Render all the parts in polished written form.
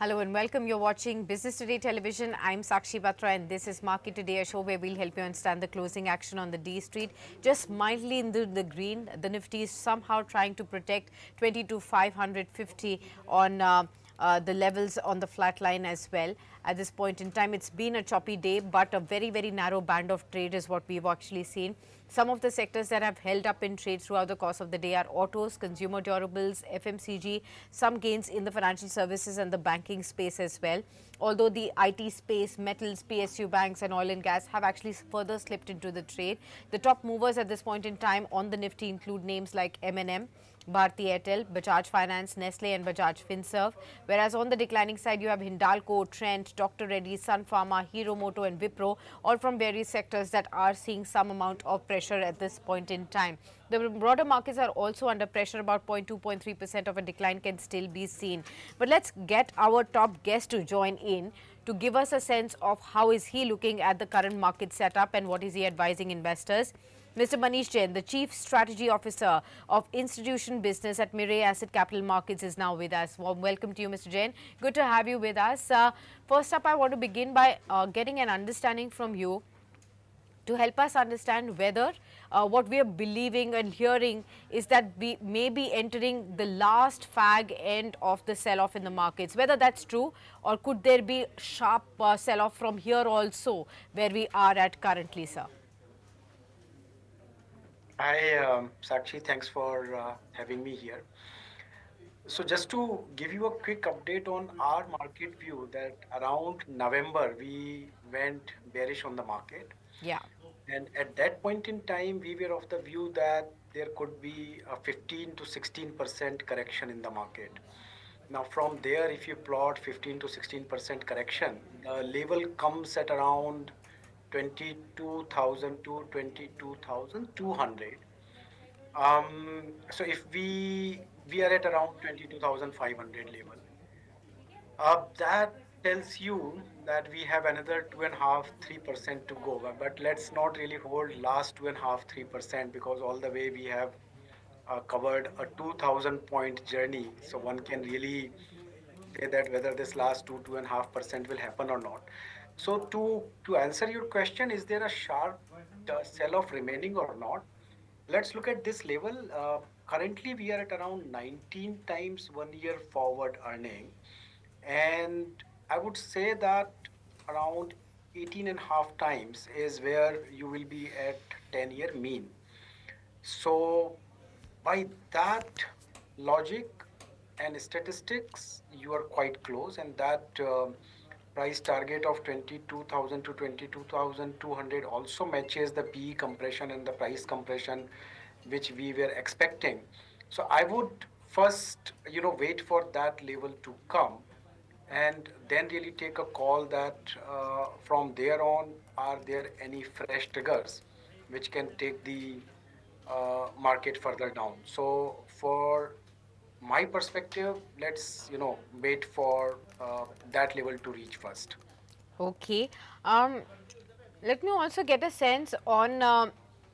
Hello and welcome. You're watching Business Today Television. I'm Sakshi Batra and this is Market Today, a show where we'll help you understand the closing action on the D Street. Just mildly in the green, the Nifty is somehow trying to protect 22,550 on the levels on the flat line as well. At this point in time, it's been a choppy day, but a very, very narrow band of trade is what we've actually seen. Some of the sectors that have held up in trade throughout the course of the day are autos, consumer durables, FMCG, some gains in the financial services and the banking space as well. Although the IT space, metals, PSU Banks and oil and gas have actually further slipped into the trade. The top movers at this point in time on the Nifty include names like M&M, Bharti Airtel, Bajaj Finance, Nestle and Bajaj Finserv. Whereas on the declining side, you have Hindalco, Trent, Dr. Reddy's, Sun Pharma, Hero Moto and Wipro, all from various sectors that are seeing some amount of pressure at this point in time. The broader markets are also under pressure. About 0.2-0.3% of a decline can still be seen. But let's get our top guest to join in to give us a sense of how is he looking at the current market setup and what is he advising investors. Mr. Manish Jain, the Chief Strategy Officer of Institution Business at Mirae Asset Capital Markets, is now with us. Warm welcome to you, Mr. Jain. Good to have you with us. First up, I want to begin by getting an understanding from you to help us understand whether what we are believing and hearing is that we may be entering the last fag end of the sell-off in the markets, whether that's true or could there be sharp sell-off from here also where we are at currently, sir? Hi, Sakshi. Thanks for having me here. So, just to give you a quick update on our market view, that around November we went bearish on the market, Yeah. and at that point in time, we were of the view that there could be a 15 to 16% correction in the market. Now, from there, if you plot 15 to 16% correction, the level comes at around 22,000 to 22,200. So if we are at around 22,500 level, that tells you that we have another 2.5-3% to go. But let's not really hold last 2.5-3% because all the way we have covered a 2,000 point journey. So one can really say that whether this last 2.5% will happen or not. So to answer your question, is there a sharp sell-off remaining or not? Let's look at this level. Currently, we are at around 19 times 1 year forward earning. And I would say that around 18 and a half times is where you will be at 10-year mean. So, by that logic and statistics, you are quite close, and that price target of 22,000 to 22,200 also matches the PE compression and the price compression which we were expecting. So I would first, wait for that level to come and then really take a call that from there on, are there any fresh triggers which can take the market further down. So for my perspective, let's wait for that level to reach first. Okay. Um, Let me also get a sense on,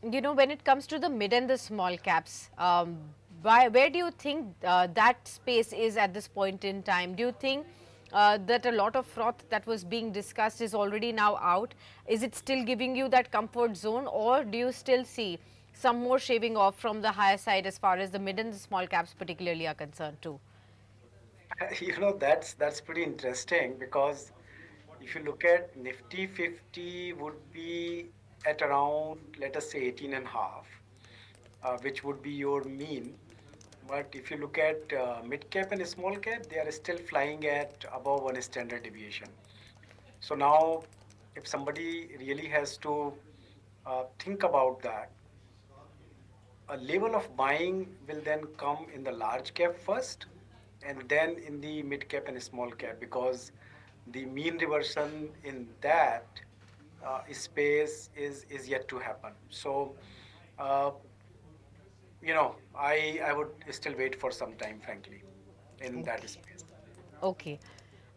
when it comes to the mid and the small caps, where do you think that space is at this point in time? Do you think that a lot of froth that was being discussed is already now out? Is it still giving you that comfort zone, or do you still see some more shaving off from the higher side as far as the mid and the small caps particularly are concerned too? That's pretty interesting because if you look at Nifty 50 would be at around, let us say, 18 and a half, which would be your mean. But if you look at mid cap and small cap, they are still flying at above one standard deviation. So now, if somebody really has to think about that, a level of buying will then come in the large cap first and then in the mid cap and small cap, because the mean reversion in that space is yet to happen. So uh, I would still wait for some time, frankly, in that Okay. space. Okay.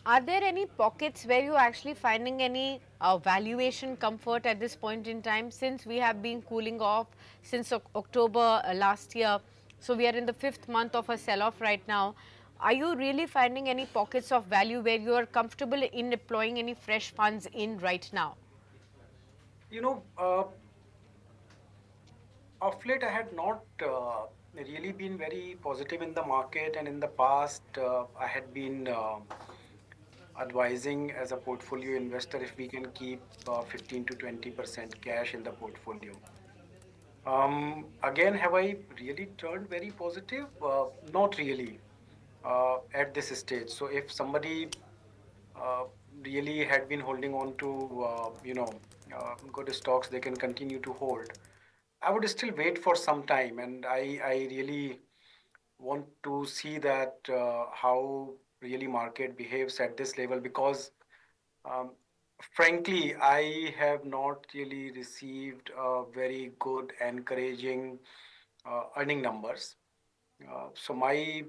Are there any pockets where you're actually finding any valuation comfort at this point in time, since we have been cooling off since October last year? So we are in the fifth month of a sell-off right now. Are you really finding any pockets of value where you are comfortable in deploying any fresh funds in right now? You know, of late, I had not really been very positive in the market, and in the past, I had been advising as a portfolio investor if we can keep 15 to 20% cash in the portfolio. Again, have I really turned very positive? Not really at this stage. So, if somebody uh, really had been holding on to, good stocks, they can continue to hold. I would still wait for some time, and I really want to see that how really market behaves at this level because um, frankly, I have not really received very good, encouraging earning numbers. So my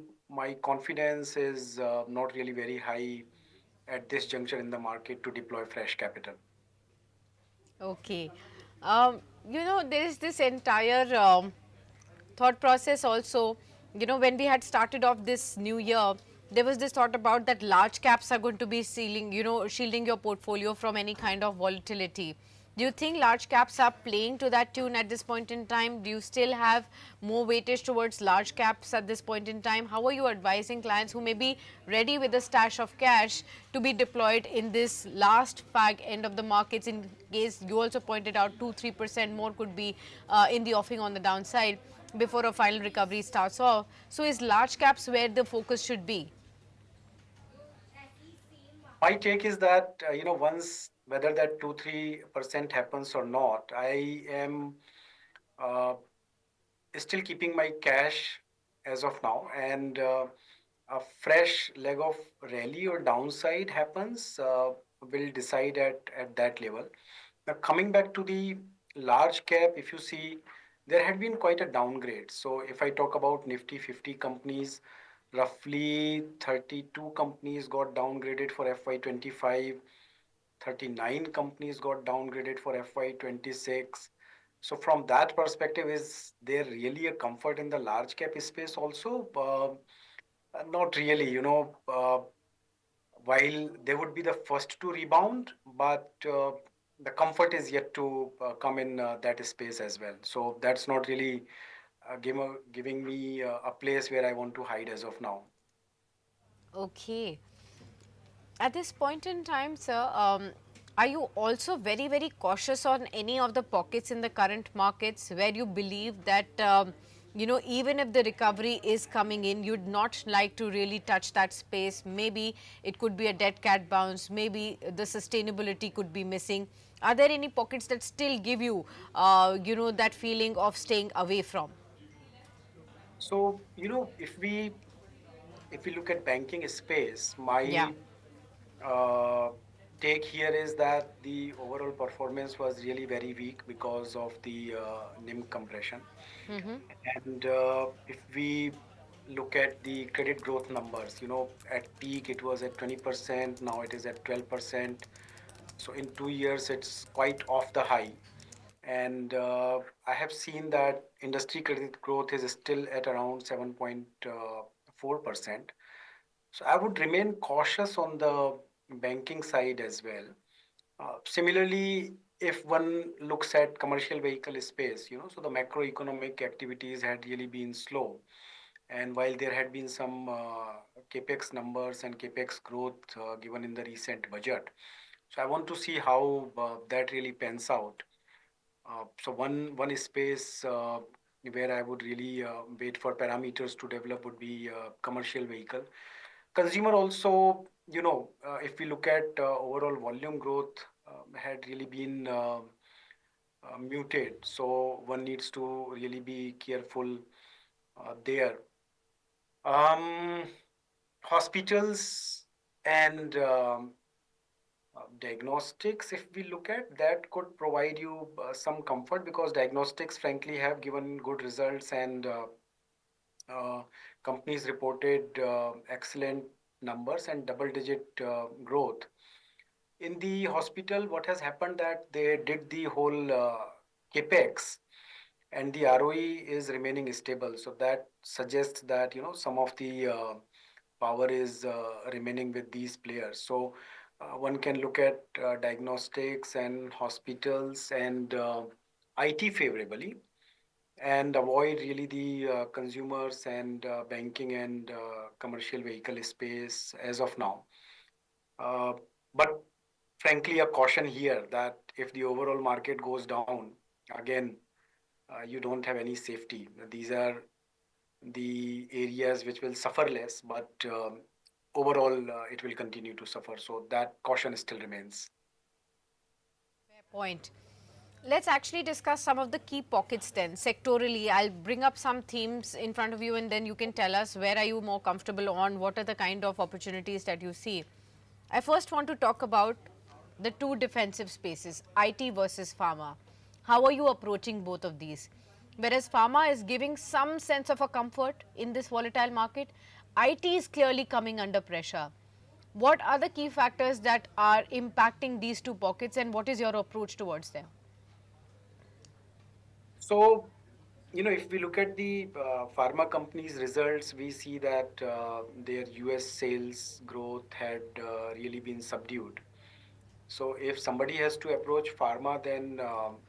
confidence is not really very high at this juncture in the market to deploy fresh capital. Okay. There is this entire thought process also. When we had started off this new year, there was this thought about that large caps are going to be shielding your portfolio from any kind of volatility. Do you think large caps are playing to that tune at this point in time? Do you still have more weightage towards large caps at this point in time? How are you advising clients who may be ready with a stash of cash to be deployed in this last fag end of the markets, in case you also pointed out 2-3% more could be in the offing on the downside before a final recovery starts off? So is large caps where the focus should be? My take is that once whether that 2-3% happens or not, I am uh, still keeping my cash as of now, and a fresh leg of rally or downside happens will decide at that level. Now, coming back to the large cap, if you see, there had been quite a downgrade. So, if I talk about Nifty 50 companies, roughly 32 companies got downgraded for FY25, 39 companies got downgraded for FY26. So, from that perspective, is there really a comfort in the large cap space also? Not really, while they would be the first to rebound, but the comfort is yet to come in that space as well. So that's not really giving me a place where I want to hide as of now. Okay. At this point in time, sir, are you also very, very cautious on any of the pockets in the current markets where you believe that, even if the recovery is coming in, you'd not like to really touch that space? Maybe it could be a dead cat bounce, maybe the sustainability could be missing. Are there any pockets that still give you, that feeling of staying away from? So if we look at banking space, Yeah. my uh, take here is that the overall performance was really very weak because of the NIM compression. And if we look at the credit growth numbers, at peak it was at 20%, now it is at 12%. So in 2 years, it's quite off the high. And I have seen that industry credit growth is still at around 7.4%. So I would remain cautious on the banking side as well. Similarly, if one looks at commercial vehicle space, so the macroeconomic activities had really been slow. And while there had been some capex numbers and capex growth given in the recent budget, so I want to see how that really pans out. So one space where I would really wait for parameters to develop would be commercial vehicle. Consumer also, if we look at overall volume growth, had really been muted. So one needs to really be careful there. Um, Hospitals and diagnostics, if we look at that, could provide you some comfort because diagnostics, frankly, have given good results and uh, companies reported excellent numbers and double-digit growth. In the hospital, what has happened that they did the whole capex and the ROE is remaining stable. So that suggests that some of the power is remaining with these players. So one can look at diagnostics and hospitals and IT favorably, and avoid really the consumers and banking and commercial vehicle space as of now. Uh, but frankly, a caution here that if the overall market goes down, again, you don't have any safety. These are the areas which will suffer less, but overall it will continue to suffer. So that caution still remains. Fair point. Let's actually discuss some of the key pockets then. Sectorally, I'll bring up some themes in front of you and then you can tell us where are you more comfortable on, what are the kind of opportunities that you see. I first want to talk about the two defensive spaces, IT versus pharma. How are you approaching both of these? Whereas pharma is giving some sense of a comfort in this volatile market, IT is clearly coming under pressure. What are the key factors that are impacting these two pockets and what is your approach towards them? So, if we look at the pharma companies' results, we see that their US sales growth had really been subdued. So, if somebody has to approach pharma, then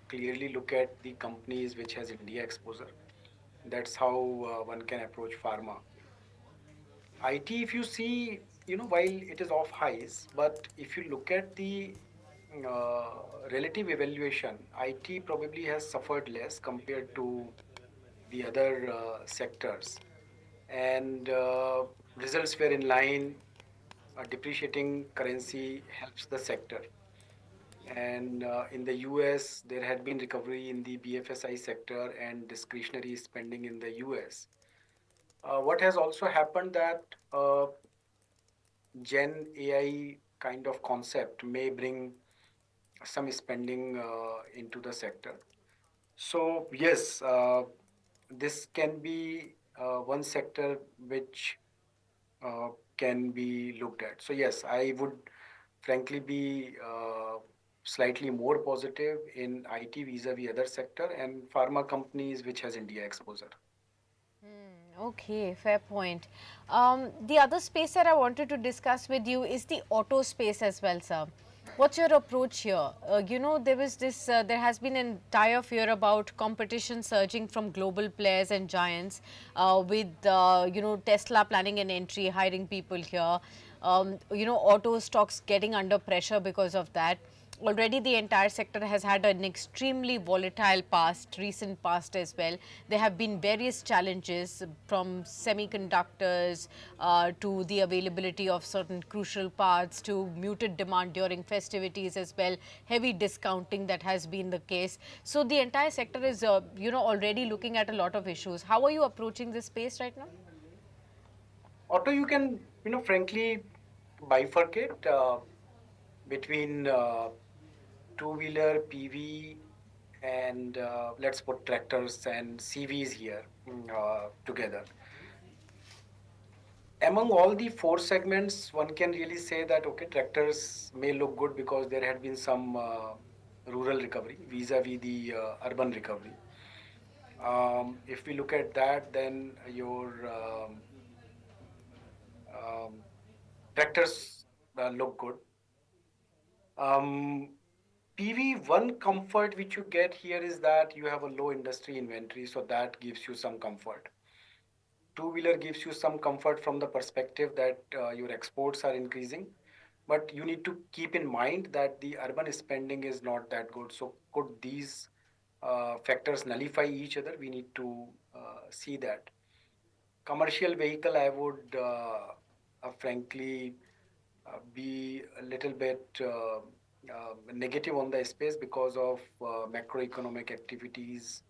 clearly look at the companies which has India exposure. That's how one can approach pharma. IT, if you see, while it is off highs, but if you look at the relative evaluation, IT probably has suffered less compared to the other sectors. And results were in line. A depreciating currency helps the sector. And in the US, there had been recovery in the BFSI sector and discretionary spending in the US. What has also happened that Gen AI kind of concept may bring some spending into the sector. So yes, this can be one sector which uh, can be looked at. So yes, I would frankly be slightly more positive in IT vis-a-vis other sector and pharma companies which has India exposure. Okay, fair point. The other space that I wanted to discuss with you is the auto space as well, sir. What's your approach here? There has been an entire fear about competition surging from global players and giants, Tesla planning an entry, hiring people here. Auto stocks getting under pressure because of that. Already the entire sector has had an extremely volatile recent past as well. There have been various challenges from semiconductors to the availability of certain crucial parts to muted demand during festivities as well, heavy discounting that has been the case. So the entire sector is, already looking at a lot of issues. How are you approaching this space right now? Auto, you can, frankly bifurcate between two-wheeler, PV, and let's put tractors and CVs here together. Among all the four segments, one can really say that okay, tractors may look good because there had been some rural recovery vis-a-vis the urban recovery. If we look at that, then your um, tractors look good. Um, PV, one comfort which you get here is that you have a low industry inventory, so that gives you some comfort. Two-wheeler gives you some comfort from the perspective that your exports are increasing, but you need to keep in mind that the urban spending is not that good. So could these factors nullify each other? We need to see that. Commercial vehicle, I would frankly be a little bit negative on the space because of macroeconomic activities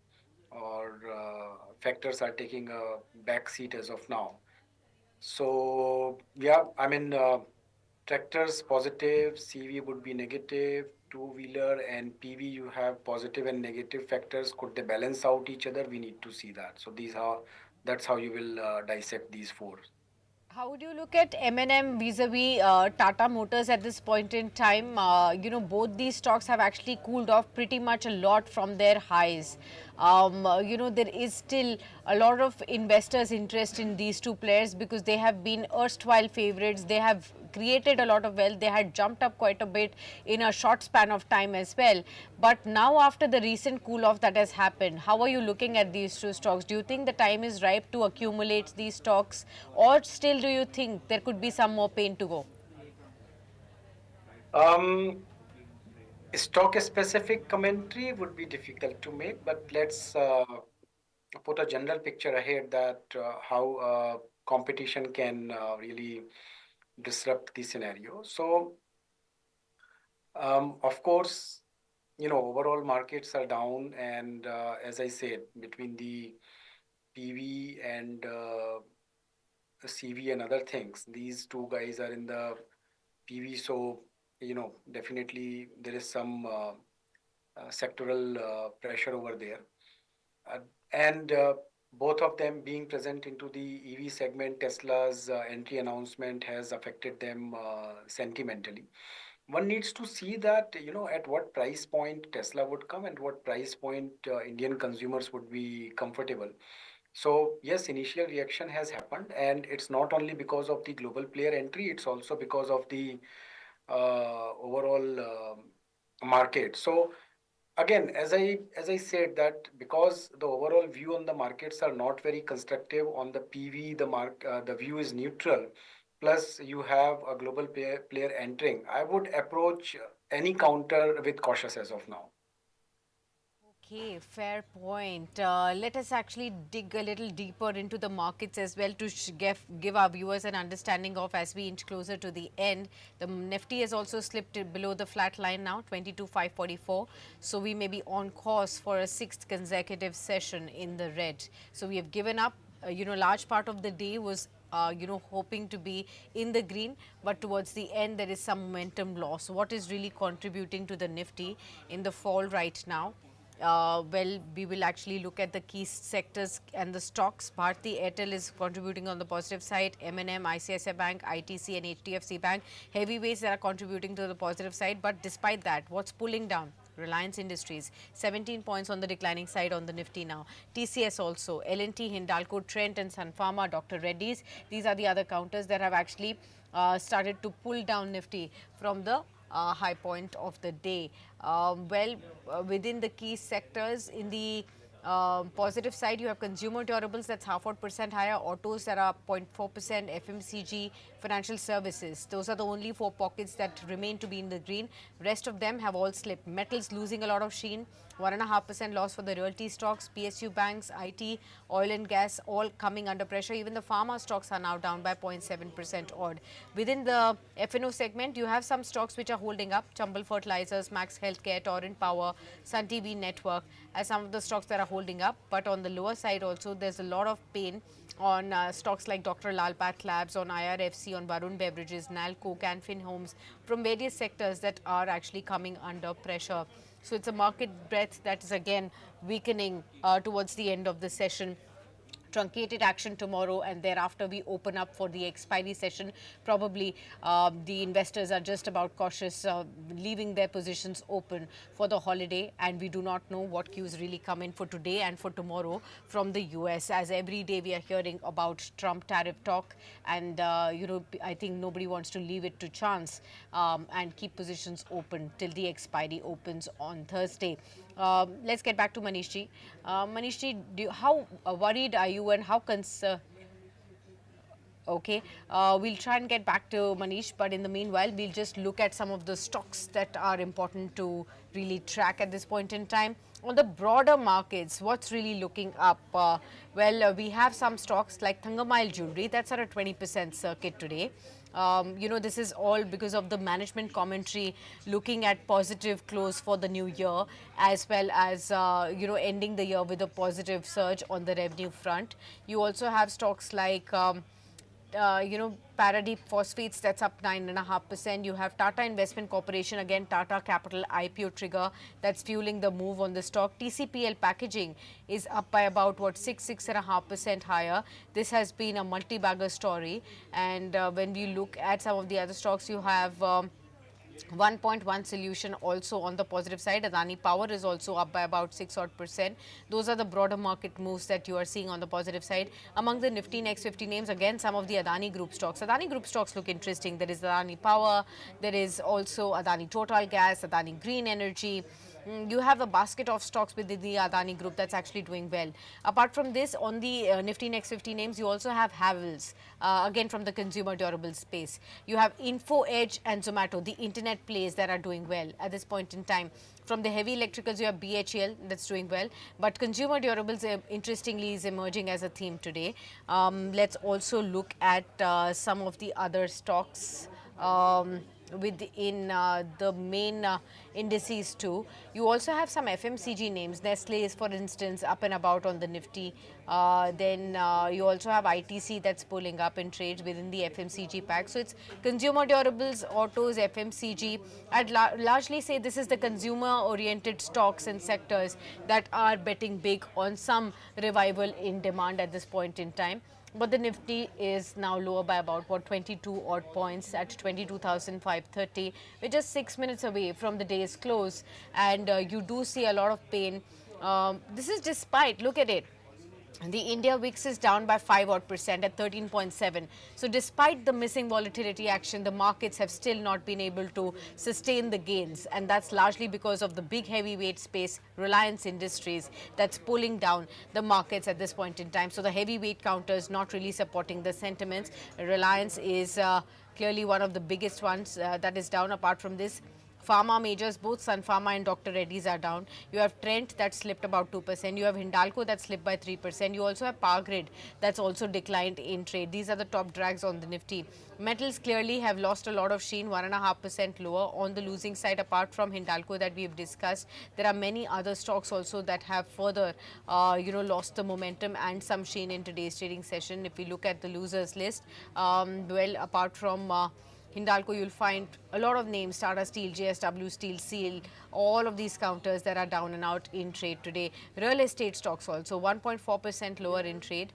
or factors are taking a back seat as of now. So yeah, I mean, tractors positive, CV would be negative, two-wheeler and PV you have positive and negative factors. Could they balance out each other? We need to see that. So that's how you will dissect these four. How would you look at M&M vis-a-vis Tata Motors at this point in time? Both these stocks have actually cooled off pretty much a lot from their highs. There is still a lot of investors' interest in these two players because they have been erstwhile favorites. They have created a lot of wealth. They had jumped up quite a bit in a short span of time as well. But now, after the recent cool off that has happened, how are you looking at these two stocks? Do you think the time is ripe to accumulate these stocks, or still do you think there could be some more pain to go? Um, Stock specific commentary would be difficult to make, but let's put a general picture ahead that how competition can really disrupt the scenario. So, of course, overall markets are down, and as I said, between the PV and CV and other things, these two guys are in the PV. So, definitely there is some sectoral pressure over there. Uh, and both of them being present into the EV segment, Tesla's entry announcement has affected them sentimentally. One needs to see that, at what price point Tesla would come and what price point Indian consumers would be comfortable. So, yes, initial reaction has happened, and it's not only because of the global player entry, it's also because of the overall market. So, again, as I said that because the overall view on the markets are not very constructive on the PV, the view is neutral. Plus, you have a global player entering. I would approach any counter with cautious as of now. Okay, fair point. Let us actually dig a little deeper into the markets as well to give our viewers an understanding of as we inch closer to the end. The Nifty has also slipped below the flat line now, 22,544. So we may be on course for a sixth consecutive session in the red. So we have given up. Large part of the day was hoping to be in the green, but towards the end there is some momentum loss. What is really contributing to the Nifty in the fall right now? We will actually look at the key sectors and the stocks. Bharti Airtel is contributing on the positive side. M&M, ICICI Bank, ITC and HDFC Bank, heavyweights that are contributing to the positive side. But despite that, what's pulling down? Reliance Industries, 17 points on the declining side on the Nifty now. TCS also, L&T, Hindalco, Trent and Sun Pharma, Dr. Reddy's. These are the other counters that have actually started to pull down Nifty from the high point of the day. Within the key sectors, in the positive side, you have consumer durables that's 0.5% higher, autos that are 0.4%, FMCG, financial services. Those are the only four pockets that remain to be in the green. Rest of them have all slipped. Metals losing a lot of sheen, 1.5% loss for the realty stocks, PSU Banks, IT, oil and gas, all coming under pressure. Even the pharma stocks are now down by 0.7% odd. Within the F&O segment, you have some stocks which are holding up. Chambal Fertilizers, Max Healthcare, Torrent Power, Sun TV Network as some of the stocks that are holding up. But on the lower side also, there's a lot of pain on stocks like Dr. Lal Path Labs, on IRFC, on Varun Beverages, Nalco, Canfin Homes, from various sectors that are actually coming under pressure. So it's a market breadth that is again weakening towards the end of the session. Truncated action tomorrow, and thereafter we open up for the expiry session. Probably the investors are just about cautious, leaving their positions open for the holiday, and we do not know what cues really come in for today and for tomorrow from the US, as every day we are hearing about Trump tariff talk, and I think nobody wants to leave it to chance and keep positions open till the expiry opens on Thursday. Let's get back to Manishji. Manishji, how worried are you and how concerned? Okay, we'll try and get back to Manish, but in the meanwhile, we'll just look at some of the stocks that are important to really track at this point in time. On the broader markets, what's really looking up? We have some stocks like Thangamile Jewelry, that's at a 20% circuit today. This is all because of the management commentary looking at positive close for the new year, as well as, ending the year with a positive surge on the revenue front. You also have stocks like Paradeep Phosphates, that's up 9.5%. You have Tata Investment Corporation, again Tata Capital IPO trigger, that's fueling the move on the stock. TCPL Packaging is up by about 6.5% higher. This has been a multi-bagger story, and when we look at some of the other stocks, you have 1.1 solution also on the positive side. Adani Power is also up by about 6 odd percent. Those are the broader market moves that you are seeing on the positive side. Among the Nifty next 50 names, again some of the Adani Group stocks. Adani Group stocks look interesting. There is Adani Power, there is also Adani Total Gas, Adani Green Energy. You have a basket of stocks within the Adani Group that's actually doing well. Apart from this, on the Nifty next 50 names, you also have Havells, again from the consumer durable space. You have Info Edge and Zomato, the internet plays that are doing well at this point in time. From the heavy electricals, you have BHEL that's doing well, but consumer durables, interestingly, is emerging as a theme today. Let's also look at some of the other stocks. Within the main indices too. You also have some FMCG names. Nestle is, for instance, up and about on the Nifty. Then you also have ITC that's pulling up in trades within the FMCG pack. So it's consumer durables, autos, FMCG. I'd largely say this is the consumer-oriented stocks and sectors that are betting big on some revival in demand at this point in time. But the Nifty is now lower by about 22 odd points at 22,530. We're just 6 minutes away from the day's close, and you do see a lot of pain. This is despite, look at it. The India VIX is down by 5 odd percent at 13.7. So despite the missing volatility action, the markets have still not been able to sustain the gains. And that's largely because of the big heavyweight space, Reliance Industries, that's pulling down the markets at this point in time. So the heavyweight counter is not really supporting the sentiments. Reliance is clearly one of the biggest ones that is down. Apart from this, pharma majors, both Sun Pharma and Dr. Reddy's are down. You have Trent that slipped about 2%. You have Hindalco that slipped by 3%. You also have Power Grid that's also declined in trade. These are the top drags on the Nifty. Metals clearly have lost a lot of sheen, 1.5% lower on the losing side. Apart from Hindalco that we've discussed, there are many other stocks also that have further, lost the momentum and some sheen in today's trading session. If we look at the losers list, apart from Hindalco, you'll find a lot of names, Tata Steel, JSW Steel, SEAL, all of these counters that are down and out in trade today. Real estate stocks also 1.4% lower in trade.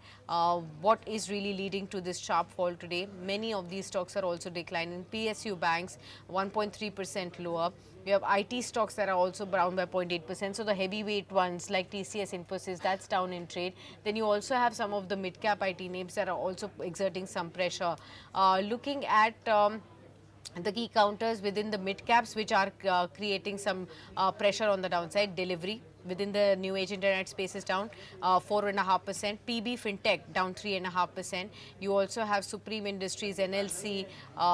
What is really leading to this sharp fall today? Many of these stocks are also declining. PSU Banks 1.3% lower. You have IT stocks that are also down by 0.8%. So the heavyweight ones like TCS, Infosys, that's down in trade. Then you also have some of the mid-cap IT names that are also exerting some pressure. Looking at the key counters within the mid caps, which are creating some pressure on the downside. Delivery within the new age internet space is down 4.5%. PB Fintech down 3.5%. You also have Supreme Industries, NLC.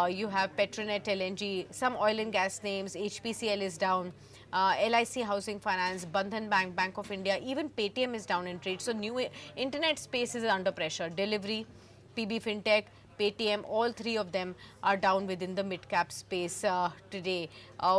You have Petronet, LNG, some oil and gas names. HPCL is down. LIC Housing Finance, Bandhan Bank, Bank of India, even Paytm is down in trade. So new internet space is under pressure. Delivery, PB Fintech, Paytm, all three of them are down within the mid-cap space today.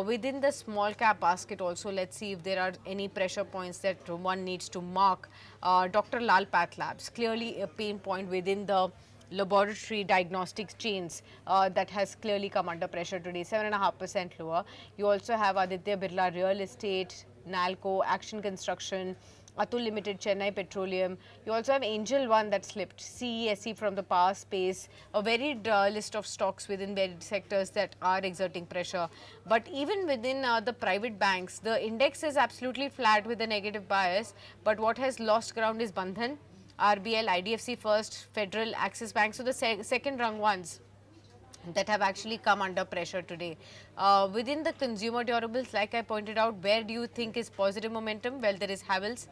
Within the small-cap basket also, let's see if there are any pressure points that one needs to mark. Dr. Lal Path Labs, clearly a pain point within the laboratory diagnostics chains that has clearly come under pressure today, 7.5% lower. You also have Aditya Birla Real Estate, Nalco, Action Construction, Atul Limited, Chennai Petroleum. You also have Angel One that slipped, CESE from the power space, a varied list of stocks within varied sectors that are exerting pressure. But even within the private banks, the index is absolutely flat with a negative bias. But what has lost ground is Bandhan, RBL, IDFC First, Federal, Axis Bank. So the second rung ones that have actually come under pressure today. Within the consumer durables, like I pointed out, where do you think is positive momentum? Well, there is Havells,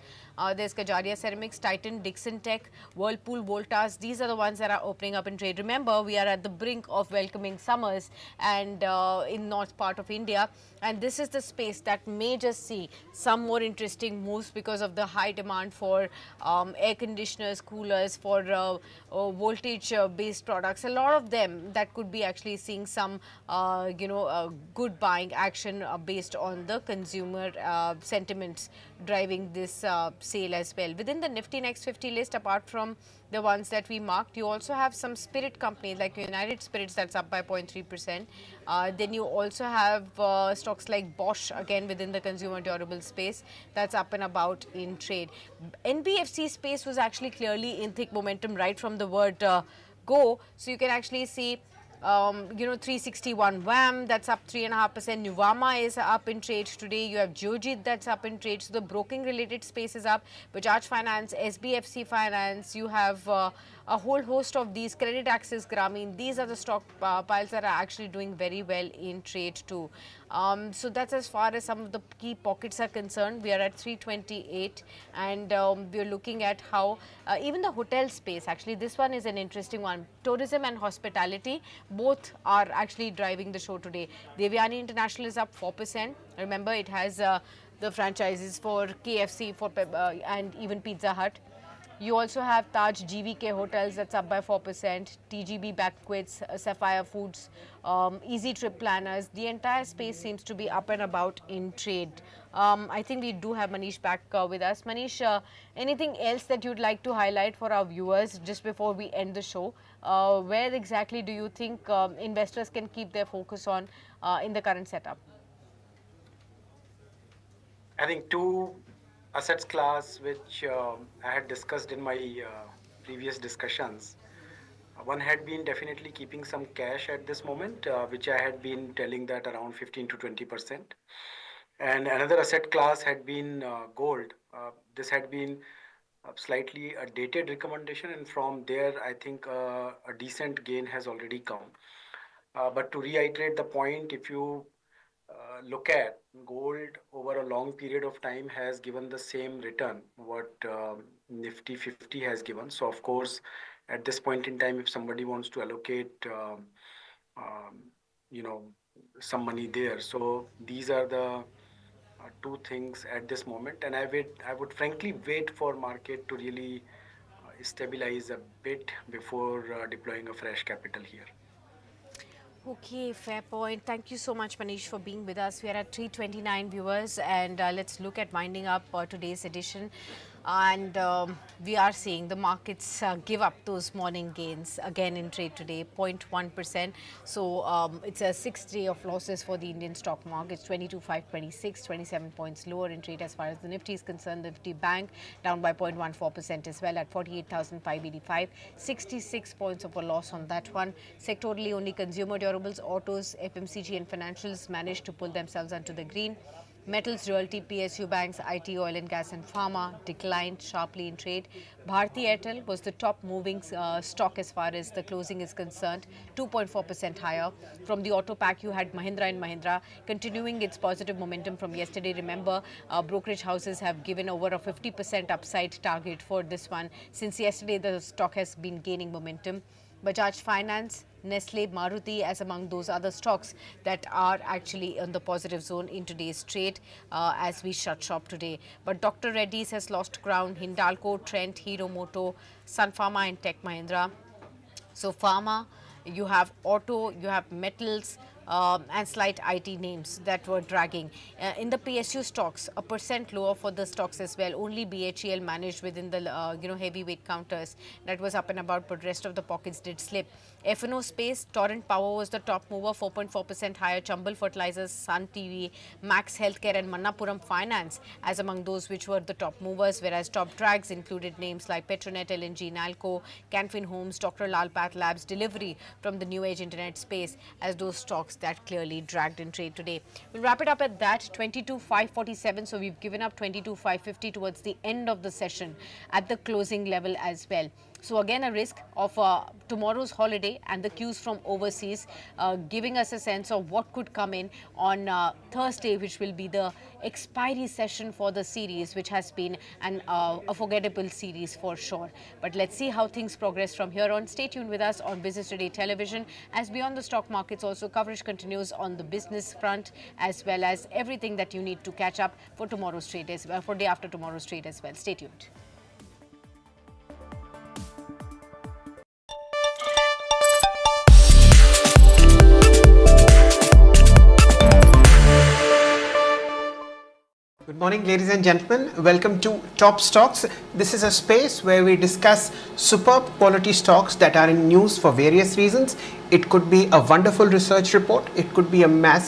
there's Kajaria Ceramics, Titan, Dixon Tech, Whirlpool, Voltas. These are the ones that are opening up in trade. Remember, we are at the brink of welcoming summers and in north part of India, and this is the space that may just see some more interesting moves because of the high demand for air conditioners, coolers, for voltage based products. A lot of them that could be actually seeing some good buying action based on the consumer sentiments driving this sale as well. Within the Nifty Next 50 list, apart from the ones that we marked, you also have some spirit companies like United Spirits that's up by 0.3%. Then you also have stocks like Bosch, again within the consumer durable space, that's up and about in trade. NBFC space was actually clearly in thick momentum right from the word go. So you can actually see 361 WAM, that's up 3.5%. Nuvama is up in trade today. You have Geojit that's up in trade. So the broking related space is up. Bajaj Finance, SBFC Finance, you have a whole host of these. Credit Access Grameen, these are the stock piles that are actually doing very well in trade too. So that's as far as some of the key pockets are concerned. We are at 328 and we're looking at how even the hotel space, actually this one is an interesting one. Tourism and hospitality both are actually driving the show today. Devyani International is up 4%. Remember, it has the franchises for KFC and even Pizza Hut. You also have Taj GVK Hotels that's up by 4%, TGB Banquets, Sapphire Foods, Easy Trip Planners. The entire space seems to be up and about in trade. I think we do have Manish back with us. Manish, anything else that you'd like to highlight for our viewers just before we end the show? Where exactly do you think investors can keep their focus on in the current setup? I think two assets class which I had discussed in my previous discussions. One had been definitely keeping some cash at this moment, which I had been telling that around 15 to 20%. And another asset class had been gold. This had been slightly a dated recommendation, and from there, I think a decent gain has already come. But to reiterate the point, if you look at gold over a long period of time has given the same return what Nifty 50 has given. So of course, at this point in time, if somebody wants to allocate, you know, some money there, so these are the two things at this moment. And I would frankly wait for market to really stabilize a bit before deploying a fresh capital here. Okay, fair point. Thank you so much, Manish, for being with us. We are at 329 viewers, and let's look at winding up today's edition. And we are seeing the markets give up those morning gains again in trade today, 0.1%. So it's a 6th day of losses for the Indian stock market. It's 22,526, 27 points lower in trade as far as the Nifty is concerned. The Nifty Bank down by 0.14% as well at 48,585, 66 points of a loss on that one. Sectorally, only consumer durables, autos, FMCG and financials managed to pull themselves onto the green. Metals, Realty, PSU Banks, IT, oil and gas and pharma declined sharply in trade. Bharti Airtel was the top moving stock as far as the closing is concerned, 2.4% higher. From the auto pack, you had Mahindra and Mahindra continuing its positive momentum from yesterday. Remember, brokerage houses have given over a 50% upside target for this one. Since yesterday, the stock has been gaining momentum. Bajaj Finance, Nestle, Maruti as among those other stocks that are actually in the positive zone in today's trade as we shut shop today. But Dr. Reddy's has lost ground. Hindalco, Trent, Hero Moto, Sun Pharma and Tech Mahindra. So pharma, you have auto, you have metals, and slight IT names that were dragging. In the PSU stocks, 1% lower for the stocks as well. Only BHEL managed within the heavyweight counters. That was up and about, but rest of the pockets did slip. F&O space, Torrent Power was the top mover, 4.4% higher. Chambal Fertilizers, Sun TV, Max Healthcare and Manappuram Finance as among those which were the top movers, whereas top drags included names like Petronet, LNG, Nalco, Canfin Homes, Dr. Lal Path Labs, Delivery from the new age internet space as those stocks that clearly dragged in trade today. We'll wrap it up at that, 22,547. So we've given up 22,550 towards the end of the session at the closing level as well. So again, a risk of tomorrow's holiday and the cues from overseas giving us a sense of what could come in on Thursday, which will be the expiry session for the series, which has been a forgettable series for sure. But let's see how things progress from here on. Stay tuned with us on Business Today Television. As beyond the stock markets, also coverage continues on the business front as well as everything that you need to catch up for tomorrow's trade as well, for day after tomorrow's trade as well. Stay tuned. Morning, ladies and gentlemen. Welcome to Top Stocks. This is a space where we discuss superb quality stocks that are in news for various reasons. It could be a wonderful research report. It could be a mass